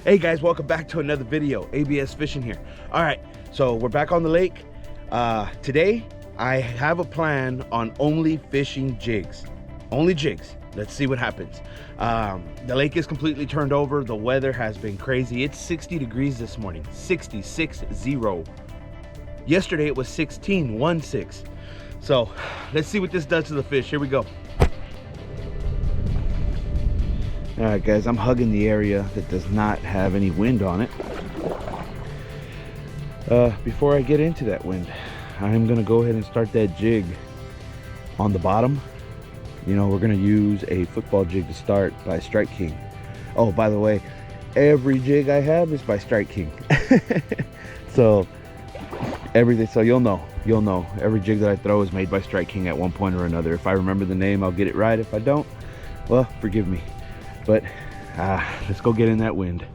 Hey guys, welcome back to another video. ABS Fishing here. All right, so we're back on the lake. Today, I have a plan on only fishing jigs. Only jigs. Let's see what happens. The lake is completely turned over. The weather has been crazy. It's 60 degrees this morning. 60. Yesterday it was 16. So let's see what this does to the fish. Here we go. All right, guys, I'm hugging the area that does not have any wind on it. Before I get into that wind, I'm gonna go ahead and start that jig on the bottom. You know, we're gonna use a football jig to start by Strike King. Oh, by the way, every jig I have is by Strike King. So everything, so you'll know every jig that I throw is made by Strike King at one point or another. If I remember the name, I'll get it right. If I don't, well, forgive me. But let's go get in that wind.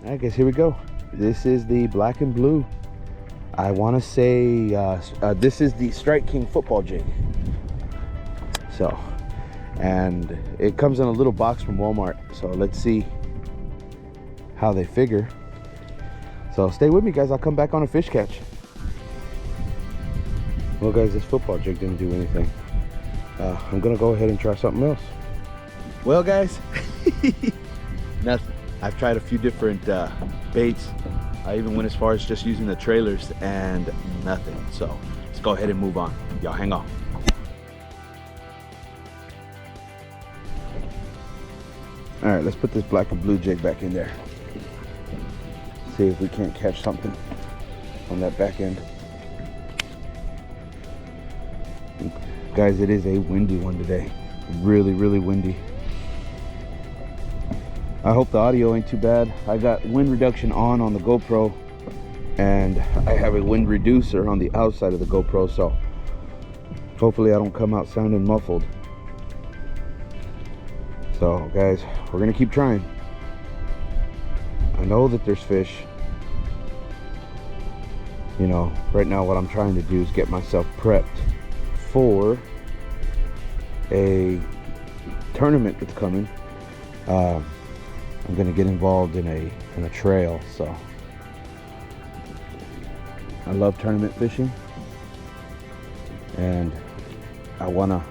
I guess here we go. This is the black and blue. I want to say this is the Strike King football jig. So, and it comes in a little box from Walmart. So let's see how they figure. So stay with me, guys. I'll come back on a fish catch. Well, guys, this football jig didn't do anything. I'm gonna go ahead and try something else. Well, guys, nothing. I've tried a few different baits. I even went as far as just using the trailers and nothing. So let's go ahead and move on. Y'all hang on. All right, let's put this black and blue jig back in there. See if we can't catch something on that back end. Guys, it is a windy one today. Really windy. I hope the audio ain't too bad. I got wind reduction on the GoPro, and I have a wind reducer on the outside of the GoPro, so hopefully I don't come out sounding muffled. So guys, we're gonna keep trying. I know that there's fish. You know, right now what I'm trying to do is get myself prepped for a tournament that's coming. I'm gonna get involved in a trail, so I love tournament fishing, and I wanna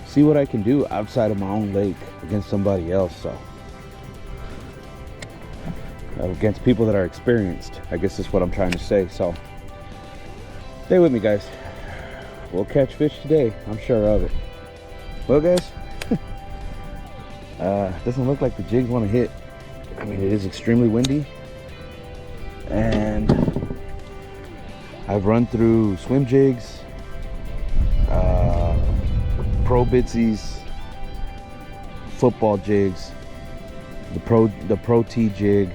see what I can do outside of my own lake against somebody else. So against people that are experienced, I guess is what I'm trying to say. So stay with me, guys. We'll catch fish today, I'm sure of it. Well, guys, doesn't look like the jigs want to hit. I mean, it is extremely windy, and I've run through swim jigs, pro bitsies, football jigs, the pro T jig,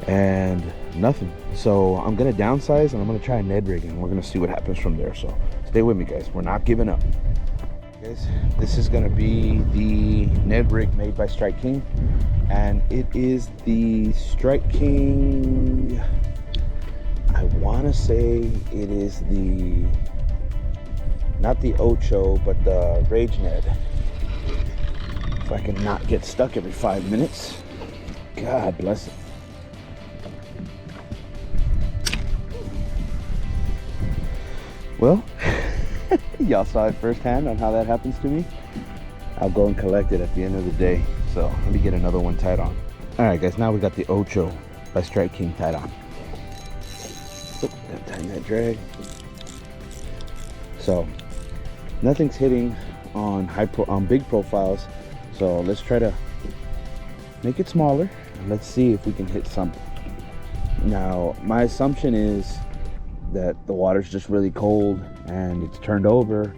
and nothing. So I'm gonna downsize, and I'm gonna try Ned Rig, and we're gonna see what happens from there. So stay with me, guys. We're not giving up. Guys, this is gonna be the Ned Rig made by Strike King, and it is the Strike King, I want to say it is the, not the Ocho, but the Rage Ned. If I can not get stuck every 5 minutes. God bless it. Well, y'all saw it firsthand on how that happens to me. I'll go and collect it at the end of the day. So let me get another one tied on. All right, guys, now we got the Ocho by Strike King tied on. Oh, gotta tighten that drag. So nothing's hitting on big profiles. So let's try to make it smaller, and let's see if we can hit something. Now, my assumption is that the water's just really cold and it's turned over.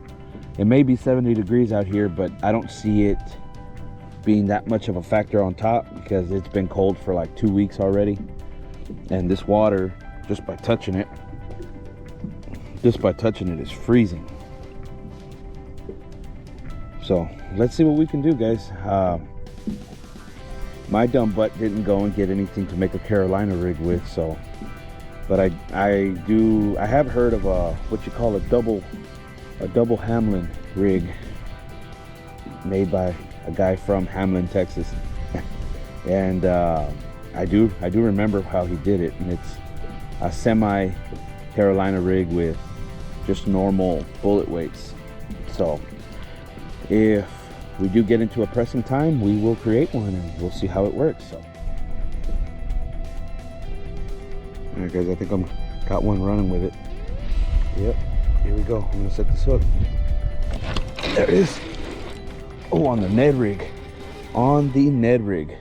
It may be 70 degrees out here, but I don't see it being that much of a factor on top because it's been cold for like 2 weeks already. And this water, just by touching it is freezing. So let's see what we can do, guys. My dumb butt didn't go and get anything to make a Carolina rig with, so, but I have heard of what you call a double Hamlin rig. made by a guy from Hamlin, Texas. And I do remember how he did it, and it's a semi Carolina rig with just normal bullet weights. So if we do get into a pressing time, we will create one and we'll see how it works. So all right guys, I think I'm got one running with it. Yep, here we go. I'm gonna set this hook. There it is. Oh, on the Ned Rig. On the Ned Rig.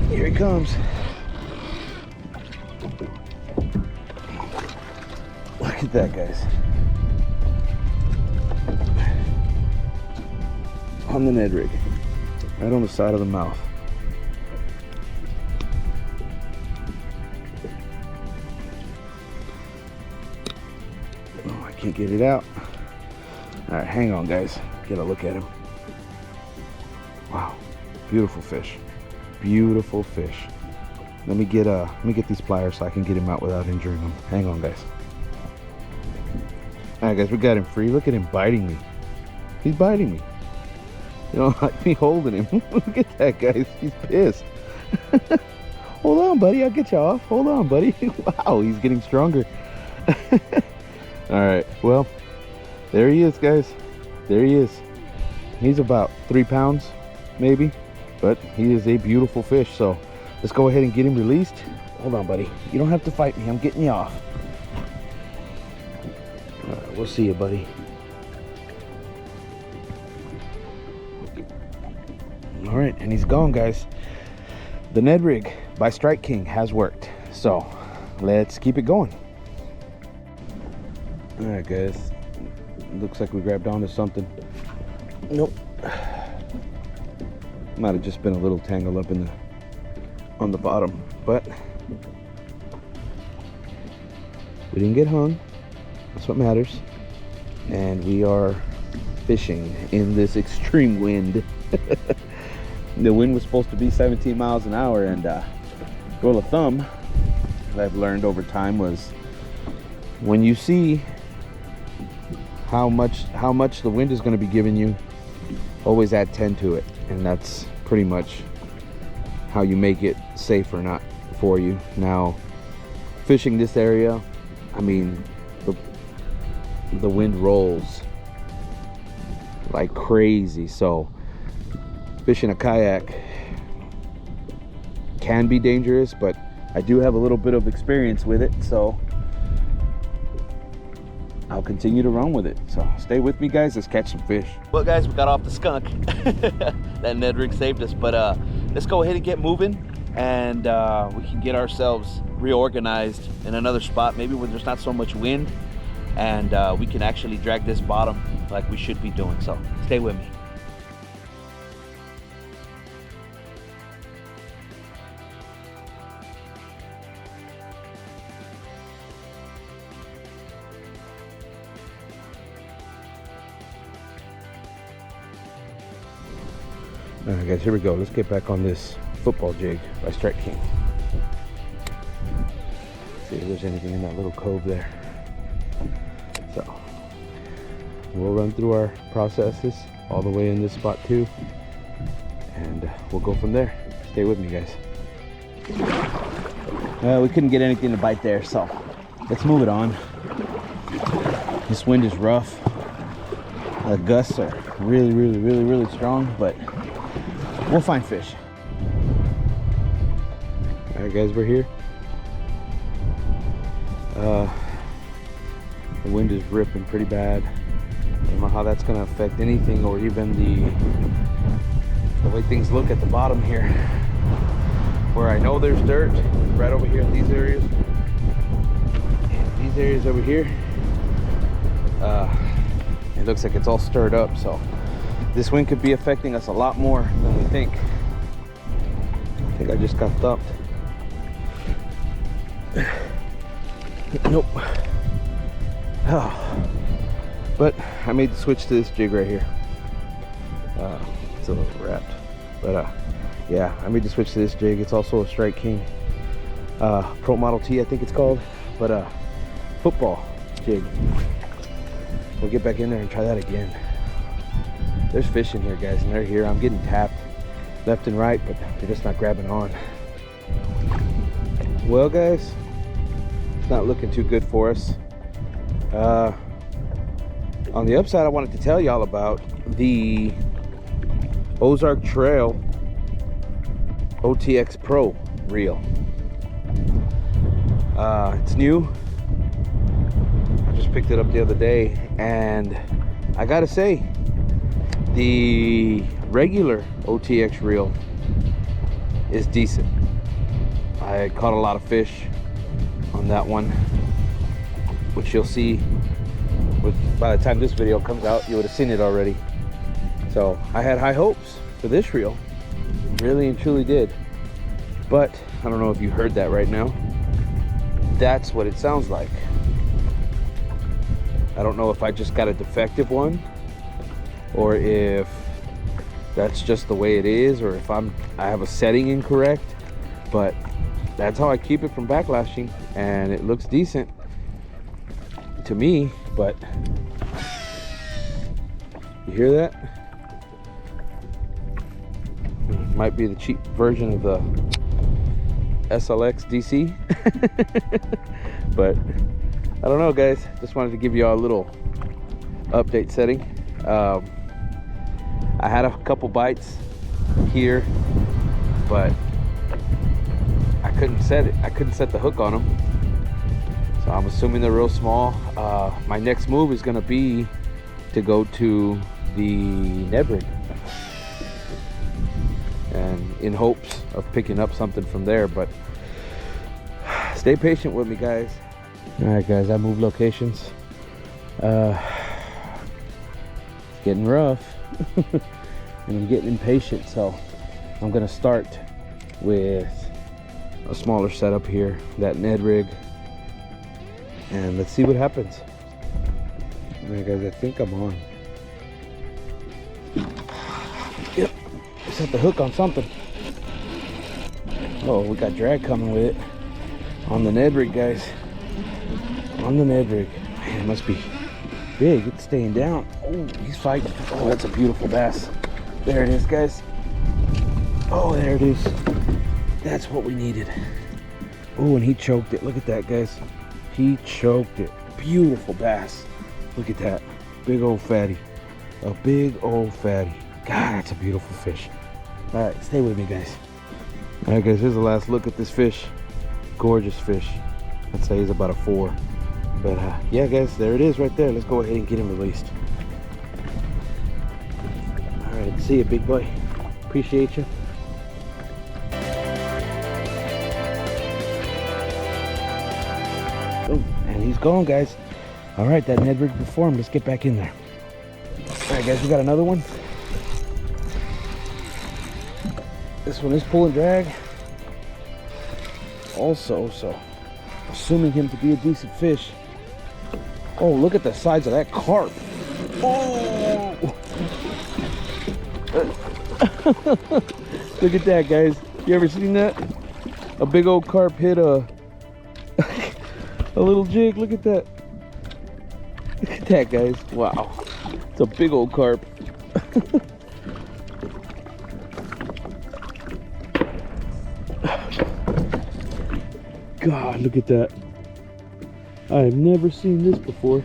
Here he comes. Look at that, guys. On the Ned Rig. Right on the side of the mouth. Oh, I can't get it out. All right, hang on, guys. Get a look at him. Wow, beautiful fish. Beautiful fish. Let me get these pliers so I can get him out without injuring him. Hang on, guys. All right, guys, we got him free. Look at him biting me. He's biting me. You don't like me holding him. Look at that, guys. He's pissed. Hold on, buddy. I'll get you off. Hold on, buddy. Wow, he's getting stronger. All right, well, there he is, guys. There he is. He's about 3 pounds, maybe, but he is a beautiful fish. So let's go ahead and get him released. Hold on, buddy. You don't have to fight me. I'm getting you off. All right, we'll see you, buddy. All right, and he's gone, guys. The Ned Rig by Strike King has worked. So let's keep it going. All right, guys. Looks like we grabbed onto something. Nope. Might have just been a little tangled up in on the bottom, but we didn't get hung. That's what matters. And we are fishing in this extreme wind. The wind was supposed to be 17 miles an hour, and rule of thumb that I've learned over time was when you see how much the wind is going to be giving you, always add 10 to it, and that's pretty much how you make it safe or not for you. Now, fishing this area, I mean, the wind rolls like crazy, so fishing a kayak can be dangerous, but I do have a little bit of experience with it, so I'll continue to run with it. So stay with me, guys. Let's catch some fish. Well, guys, we got off the skunk. That Ned Rig saved us, but let's go ahead and get moving, and we can get ourselves reorganized in another spot, maybe where there's not so much wind, and we can actually drag this bottom like we should be doing. So stay with me. All right, guys, here we go. Let's get back on this football jig by Strike King. See if there's anything in that little cove there. So we'll run through our processes all the way in this spot too, and we'll go from there. Stay with me, guys. We couldn't get anything to bite there, so let's move it on. This wind is rough. The gusts are really strong, but we'll find fish. All right, guys, we're here. The wind is ripping pretty bad. I don't know how that's going to affect anything, or even the way things look at the bottom here. Where I know there's dirt, right over here in these areas. And these areas over here, it looks like it's all stirred up, so this wind could be affecting us a lot more than we think. I think I just got stopped. Nope. Oh. But I made the switch to this jig right here. It's a little wrapped, but yeah, I made the switch to this jig. It's also a Strike King Pro Model T, I think it's called, but football jig. we'll get back in there and try that again. There's fish in here, guys, and they're here. I'm getting tapped left and right, but they're just not grabbing on. Well, guys, it's not looking too good for us. On the upside, I wanted to tell y'all about the Ozark Trail OTX Pro reel. It's new. I just picked it up the other day, and I gotta say, the regular OTX reel is decent. I caught a lot of fish on that one, which you'll see by the time this video comes out. You would have seen it already. So I had high hopes for this reel, really and truly did. But I don't know if you heard that right now. That's what it sounds like. I don't know if I just got a defective one, or if that's just the way it is, or if I have a setting incorrect. But that's how I keep it from backlashing, and it looks decent to me. But you hear that? Might be the cheap version of the SLX DC. But I don't know, guys. Just wanted to give you all a little update setting. I had a couple bites here, but I couldn't set it. I couldn't set the hook on them, so I'm assuming they're real small. My next move is going to be to go to the Ned Rig, and in hopes of picking up something from there. But stay patient with me, guys. All right, guys, I moved locations. It's getting rough. And I'm getting impatient, so I'm gonna start with a smaller setup here, that Ned Rig, and let's see what happens. All right, guys, I think I'm on. Yep, set the hook on something. Oh, we got drag coming with it on the Ned Rig, guys. On the Ned Rig. Man, it must be big. It's staying down. Oh, he's fighting. Oh, that's a beautiful bass. There it is, guys. Oh, there it is. That's what we needed. Oh, and he choked it. Look at that, guys. He choked it. Beautiful bass. Look at that. Big old fatty. A big old fatty. God, that's a beautiful fish. All right, stay with me, guys. All right, guys, here's the last look at this fish. Gorgeous fish. I'd say he's about a 4. But yeah, guys, there it is right there. Let's go ahead and get him released. All right, see you, big boy. Appreciate you. Oh, and he's gone, guys. All right, that Ned Rig performed. Let's get back in there. All right, guys, we got another one. This one is pulling drag also, so assuming him to be a decent fish. Oh, look at the size of that carp. Oh! Look at that, guys. You ever seen that? A big old carp hit a little jig. Look at that. Look at that, guys. Wow. It's a big old carp. God, look at that. I have never seen this before.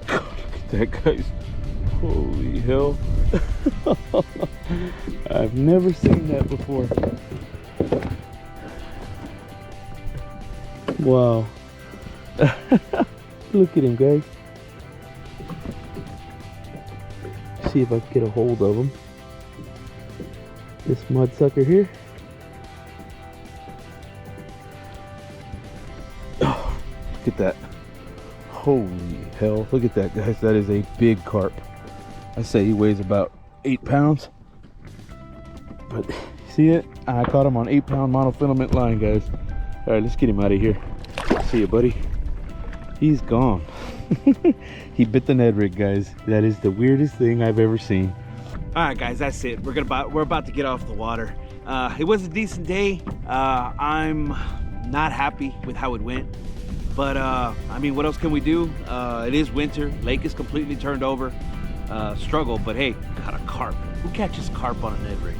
God, look at that, guys. Holy hell. I've never seen that before. Wow. Look at him, guys. See if I can get a hold of him. This mud sucker here. Look at that. Holy hell. Look at that, guys. That is a big carp. I say he weighs about 8 pounds. But see it? I caught him on 8-pound monofilament line, guys. All right, let's get him out of here. See you, buddy. He's gone. He bit the Ned Rig, guys. That is the weirdest thing I've ever seen. All right, guys, that's it. We're about to get off the water. It was a decent day. I'm not happy with how it went. But I mean, what else can we do? It is winter. Lake is completely turned over. Struggle, but hey, got a carp. Who catches carp on a Ned Rig?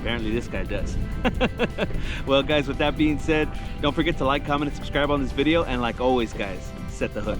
Apparently this guy does. Well, guys, with that being said, don't forget to like, comment, and subscribe on this video. And like always, guys, set the hook.